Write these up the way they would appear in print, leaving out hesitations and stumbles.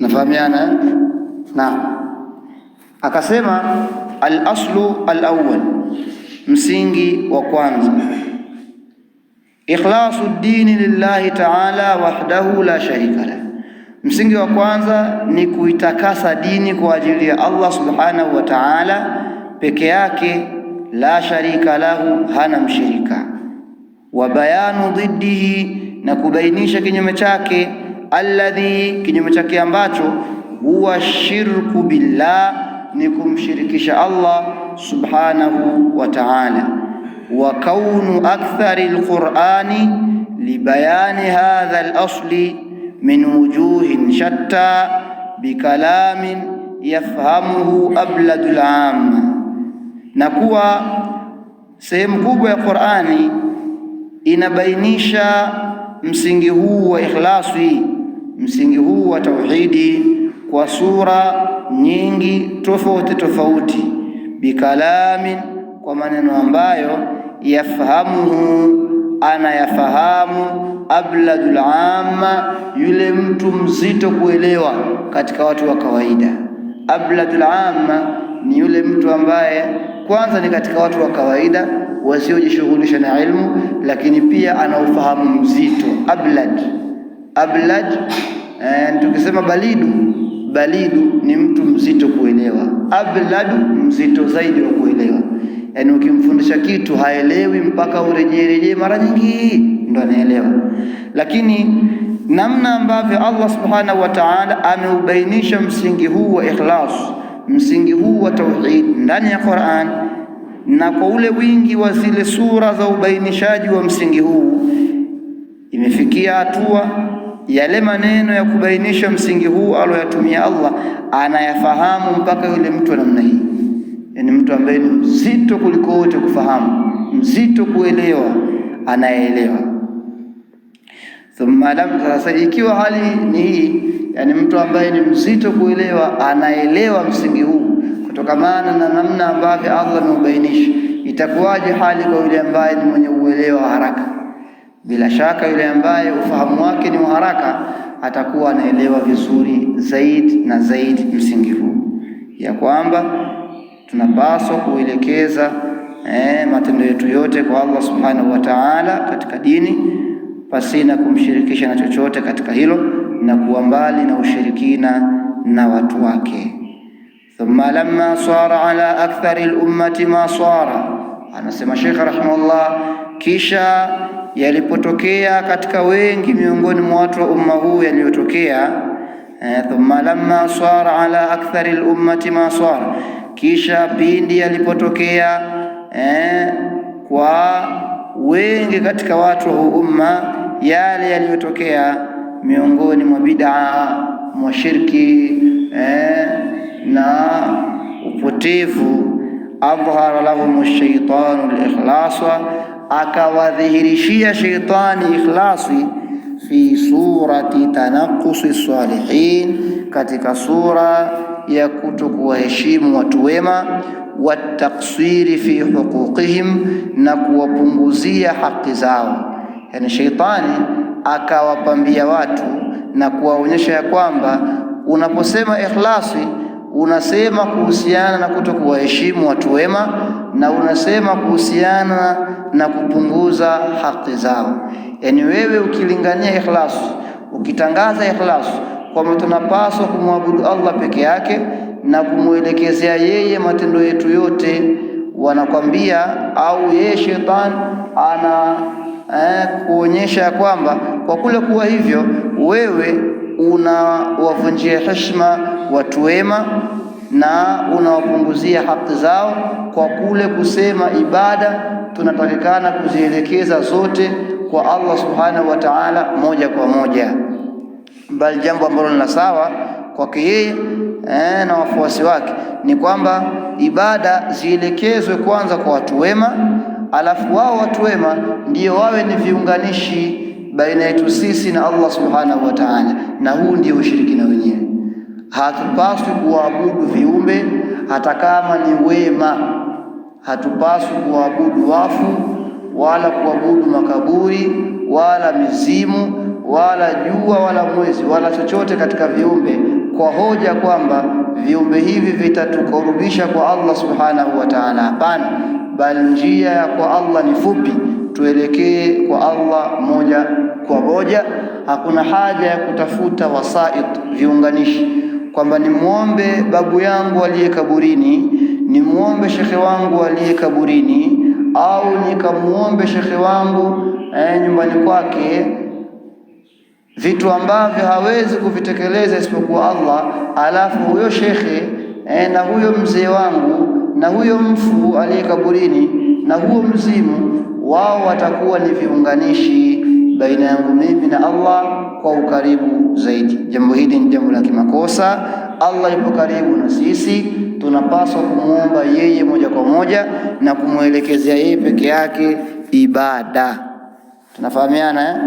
Nafahamiana? Na akasema al-aslu al-awwal, msingi wa kwanza, ikhlasu dini lillahi ta'ala wahdahu la sharika la. Msingi wa kwanza ni kuitakasa dini kwa ajili ya Allah subhanahu wa ta'ala peke yake, la sharika lahu, hana mshirika. Wa bayanu dhiddihi, na kubainisha kinyume chake, alladhi, kinyume chake ambacho, huwa shirku billah, ni kumshirikisha Allah subhanahu wa ta'ala. Wa kaunu akthari alqur'ani libayani hadha al-asli min wujuhin shatta bikalamin yafhamuhu abladul amma, na kuwa sehemu kubwa ya Qur'ani inabainisha msingi huu wa ikhlasi, msingi huu wa tauhidi kwa sura nyingi tofauti tofauti, bikalamin, kwa maneno ambayo yafahamuhu, anayafahamu, abladul amma, yule mtu mzito kuelewa katika watu wa kawaida. Abladul amma ni yule mtu ambaye kwanza ni katika watu wa kawaida wasiojishughulisha na ilmu, lakini pia ana ufahamu mzito. Ablad, tukisema balidu ni mtu mzito kuelewa. Abladu, mzito zaidi wa kuelewa. Yani ukimfundisha kitu haelewi mpaka urejee mara nyingi ndo anaelewa. Lakini namna ambavyo Allah subhanahu wa ta'ala ameubainisha msingi huu wa ikhlas, msingi huu wa tauhid ndani ya Qur'an, na kwa ule wingi wa zile sura za ubainishaji wa msingi huu, imefikia hatua yale maneno ya kubainisha msingi huu aliyoyatumia Allah anayafahamu mpaka yule mtu wa namna hii, yani mtu ambaye ni mzito kuliko wote kufahamu, mzito kuelewa, anaelewa. Thumma lam, sasa ikiwa hali ni hii, yani mtu ambaye ni mzito kuelewa anaelewa msingi huu kutokamana na namna ambavyo Allah ameubainisha, itakuwaje hali kwa yule ambaye ni mwenye uelewa haraka? Bila shaka yule ambaye ufahamu wake ni wa haraka atakuwa anaelewa vizuri zaidi na zaidi msingi huu, ya kwamba tunapaswa kuelekeza matendo yetu yote kwa Allah subhanahu wa ta'ala katika dini, pasina kumshirikisha na chochote katika hilo, na kuwa mbali na ushirikina na watu wake. Thumma lamma sara ala akthari al-ummati ma sara, anasema Sheikh rahimahullah, kisha yalipotokea katika wengi miongoni mwa watu wa umma huu yaliyotokea. Thumma lamma sara ala akthari al-ummati ma sara, kisha pindi yalipotokea kwa wengi katika watu wa umma yale yaliyotokea miongoni mwa bid'a, mwa shirki na upotevu. Adhhara lahum ash-shaytanu al-ikhlasa, akawadhihirishia shaitani ikhlasi, fi surati tanaqqusi salihin, katika sura ya kutokuwaheshimu watu wema, wataksiri fi huquqihim, na kuwapunguzia haki zao. Yani shaitani akawapambia watu na kuwaonyesha ya kwamba unaposema ikhlasi unasema kuhusiana na kutokuwaheshimu watu wema, na unasema kuhusiana na kupunguza haki zao. Yani wewe ukilingania ikhlas, ukitangaza ikhlas kwamba tunapaswa kumwabudu Allah peke yake na kumwelekezea yeye matendo yetu yote, wanakwambia au yeye shetani ana kuonyesha kwamba kwa kule kuwa hivyo wewe unawavunjia heshima watu wema na unawapunguzia haki zao, kwa kule kusema ibada tunatakikana kuzielekeza zote kwa Allah subhanahu wa ta'ala moja kwa moja, bali jambo ambalo ni sawa kwake yeye na wafuasi wake ni kwamba ibada zielekezwe kwanza kwa watu wema, alafu wao watu wema ndio wawe ni viunganishi baina yetu sisi na Allah subhanahu wa ta'ala. Na huu ndio ushirikina wenyewe. Hatupaswi kuabudu viumbe hata kama ni wema, hatupaswi kuabudu wafu wala kuabudu makaburi wala mizimu wala jua wala mwezi wala chochote katika viumbe kwa hoja kwamba viumbe hivi vitatukurubisha kwa Allah subhanahu wa ta'ala. Hapana, bali njia ya kwa Allah ni fupi, tuelekee kwa Allah moja kwa moja. Hakuna haja ya kutafuta wasait, viunganishi, kwamba nimuombe babu yangu aliye kaburini, nimuombe shekhe wangu aliye kaburini, au nikamuombe shekhe wangu nyumbani kwake, vitu ambavyo hawezi kuvitekeleza isipokuwa Allah. Alafu huyo shekhe na huyo mzee wangu na huyo mfu aliye kaburini na huo mzimu, wao watakuwa ni viunganishi baina yangu mimi na Allah kwa ukaribu zaidi. Jambo hili ni jambo la kimakosa. Allah yupo karibu na sisi, tunapaswa kumuomba yeye moja kwa moja na kumwelekezea yeye peke yake ibada. Tunafahamiana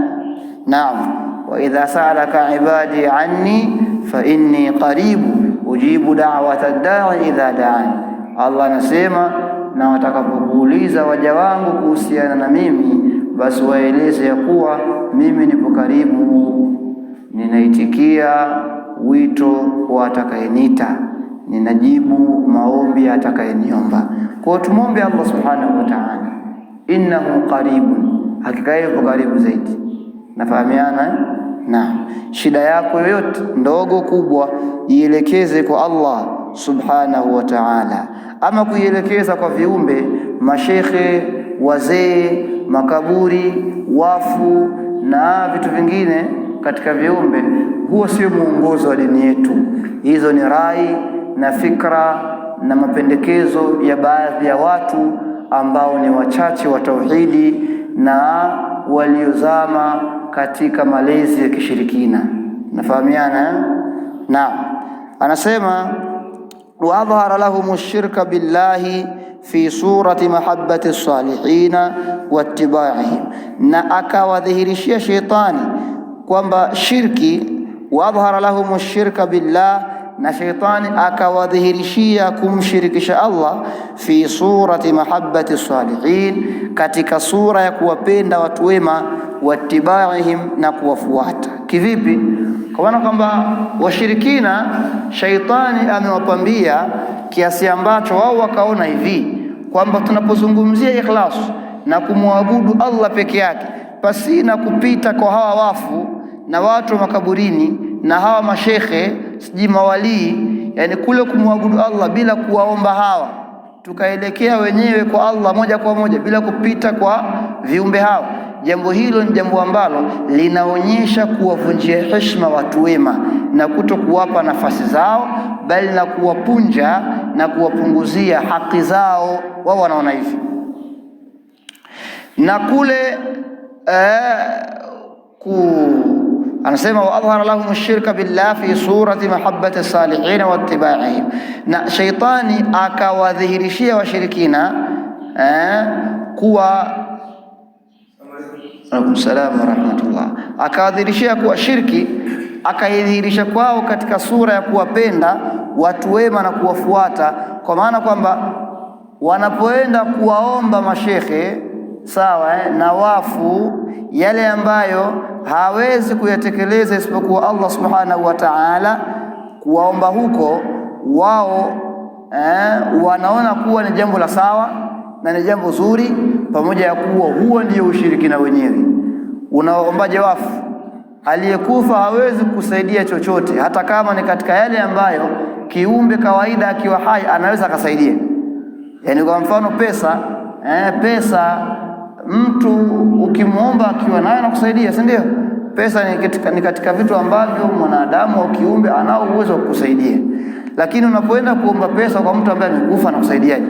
Naam. Wa idha sa'alaka ibadi anni fa inni qaribu ujibu da'wata ad-da'i idha da'ani. Allah anasema, na watakapokuuliza waja wangu kuhusiana na mimi, basi waeleze ya kuwa mimi nipo karibu, ninaitikia wito wa atakayeniita, ninajibu maombi atakayeniomba. Kwa tumombe Allah subhanahu wa ta'ala, innahu qaribun, hakika yupo karibu zaidi. Nafahamiana? Naam. Shida yako yoyote ndogo kubwa ielekeze kwa Allah subhanahu wa ta'ala, ama kuielekeza kwa viumbe, mashekhe, wazee, makaburi, wafu na vitu vingine katika viumbe, huo sio muongozo wa dini yetu. Hizo ni rai na fikra na mapendekezo ya baadhi ya watu ambao ni wachache wa tauhidi na waliozama katika malezi ya kishirikina. Nafahamiana? Naam. Anasema wa adhhara lahum shirka billahi fi surati mahabbati as-salihina wattiba'ihim, na akawadhihirishia sheitani kwamba shirki. Wa adhhara lahum shirka billah, na sheitani akawadhihirishia kumshirikisha Allah fi surati mahabbati as-salihin, katika sura ya kuwapenda watu wema, wattibaihim, na kuwafuata. Kivipi? Kwa maana kwamba washirikina shaitani amewapambia kiasi ambacho wao wakaona hivi kwamba tunapozungumzia ikhlas na kumwabudu Allah peke yake pasi na kupita kwa hawa wafu na watu wa makaburini na hawa mashekhe siji mawalii, yani kule kumwabudu Allah bila kuwaomba hawa, tukaelekea wenyewe kwa Allah moja kwa moja bila kupita kwa viumbe hawa, jambo hilo ni jambo ambalo linaonyesha kuwavunjia heshima watu wema na kuto kuwapa nafasi zao, bali na kuwapunja na kuwapunguzia haki zao. Wao wanaona hivi. Na kule anasema wa adhhara lahum ash-shirka billah fi surati mahabbati as-salihin wa ittiba'ihim, na shaitani akawadhihirishia washirikina kuwa alaykum salaam wa rahmatullah, akawadhihirishia kuwa shirki, akaidhihirisha kwao katika sura ya kuwapenda watu wema na kuwafuata, kwa maana kwamba wanapoenda kuwaomba mashekhe sawa na wafu yale ambayo hawezi kuyatekeleza isipokuwa Allah subhanahu wa ta'ala, kuwaomba huko wao wanaona kuwa ni jambo la sawa na ni jambo zuri, pamoja ya kuwa huo ndio ushirikina wenyewe. Unaombaje wafu? Aliyekufa hawezi kusaidia chochote, hata kama ni katika yale ambayo kiumbe kawaida akiwa hai anaweza akasaidia. Yani kwa mfano pesa, pesa mtu ukimwomba akiwa nayo anakusaidia, si ndio? Pesa ni katika vitu ambavyo mwanadamu au kiumbe anao uwezo wa kukusaidia. Lakini unapoenda kuomba pesa kwa mtu ambaye amekufa, anakusaidiaje?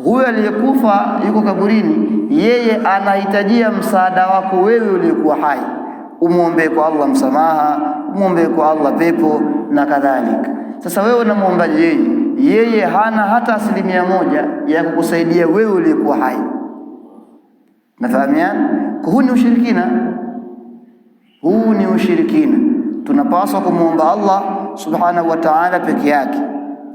Huyo aliyekufa yuko kaburini, yeye anahitajia msaada wako wewe uliyekuwa hai. Umuombe kwa Allah msamaha, umuombe kwa Allah pepo na kadhalika. Sasa wewe unamwombaje yeye? Yeye hana hata 1% ya kukusaidia wewe uliyekuwa hai. Nafahamiana? Huu ni ushirikina. Huu ni ushirikina. Tunapaswa kumuomba Allah subhanahu wa ta'ala peke yake.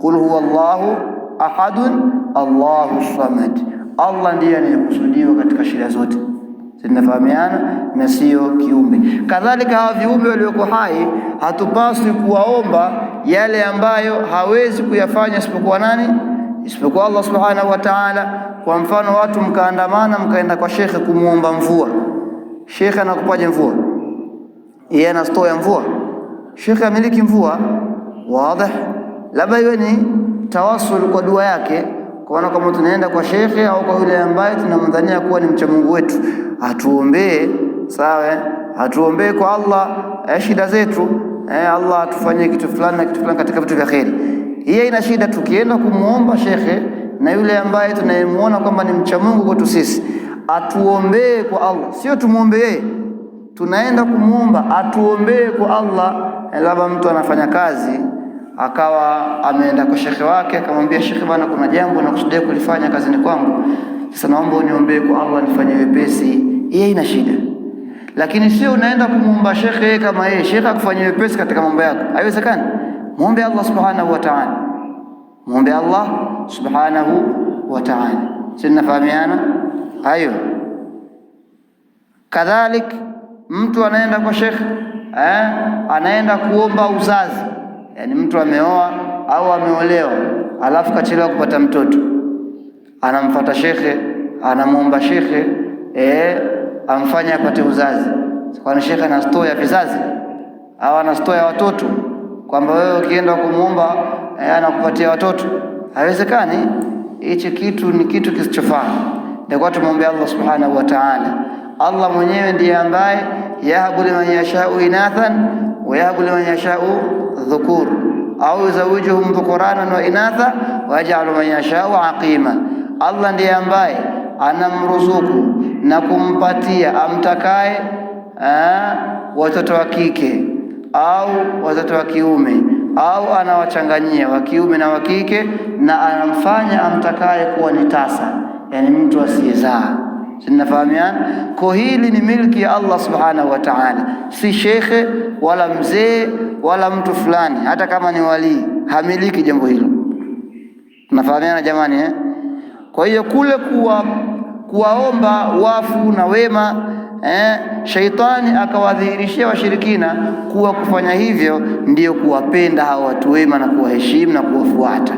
Qul huwallahu ahadun Allahu samad. Allah ndiye anayekusudiwa katika shida zote. Tunafahamiana, na sio kiumbe. Kadhalika hawa viumbe walioko hai hatupaswi kuwaomba yale ambayo hawezi kuyafanya isipokuwa nani? Isipokuwa Allah subhanahu wa ta'ala. Kwa mfano, watu mkaandamana mkaenda kwa shekhe kumuomba mvua. Shekhe anakupaje mvua? Yeye anastoa mvua? Shekhe amiliki mvua? Wazi. Labda iwe ni tawassul kwa dua yake, kwa kama tunaenda kwa shekhe au kwa yule ambaye tunamdhania kuwa ni mcha Mungu wetu, atuombee, sawa, atuombee kwa Allah shida zetu, Allah atufanyie kitu fulani na kitu fulani katika vitu vya kheri. Hii ina shida. Tukienda kumuomba shekhe na yule ambaye tunayemuona kwamba ni mcha Mungu kwetu sisi, atuombee kwa Allah, sio tumuombe yeye. Tunaenda kumuomba atuombee kwa Allah. Labda mtu anafanya kazi akawa ameenda kwa shekhe wake akamwambia, shekhe bwana, kuna jambo nakusudia kulifanya kazini kwangu, sasa naomba uniombee kwa Allah nifanye wepesi. Yeye ina shida. Lakini sio unaenda kumuomba shekhe kama yeye shekhe akufanyie wepesi katika mambo yako, haiwezekani. Muombe Allah subhanahu wa ta'ala, muombe Allah subhanahu wa ta'ala. Tunafahamiana hayo. Kadhalik mtu anaenda kwa shekhe anaenda kuomba uzazi, yani mtu ameoa au ameolewa alafu kachelewa kupata mtoto, anamfuata shekhe, anamuomba shekhe amfanye apate uzazi. Kwani shekhe anastoa vizazi au anastoa watoto, kwamba wewe ukienda kumuomba anakupatia watoto? Haiwezekani. Hichi kitu ni kitu kisichofaa. Ndio tumuombe Allah subhanahu wa ta'ala. Allah mwenyewe ndiye ambaye yahabu liman yashau inathan wa yahabu liman yashau dhukur au yuzawijuhum dhukuranan wa inatha wa yaj'alu man yashau aqima. Allah ndiye ambaye anamruzuku na kumpatia amtakaye watoto wa kike au watoto wa kiume, au anawachanganyia wa kiume na wa kike, na anamfanya amtakaye kuwa ni tasa, yani mtu asiyezaa. Tunafahamiana? Kwa hili ni milki ya Allah subhanahu wa ta'ala, si shekhe wala mzee wala mtu fulani, hata kama ni wali hamiliki jambo hilo. Tunafahamiana jamani Kwa hiyo kule kuwaomba wafu na wema, shaitani akawadhihirishia washirikina kuwa kufanya hivyo ndiyo kuwapenda hawa watu wema na kuwaheshimu na kuwafuata,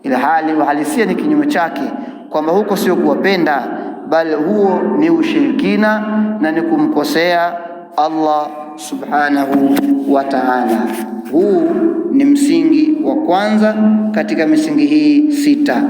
ila hali uhalisia ni kinyume chake, kwamba huko sio kuwapenda, bali huo ni ushirikina na ni kumkosea Allah subhanahu wa ta'ala. Huu ni msingi wa kwanza katika misingi hii 6.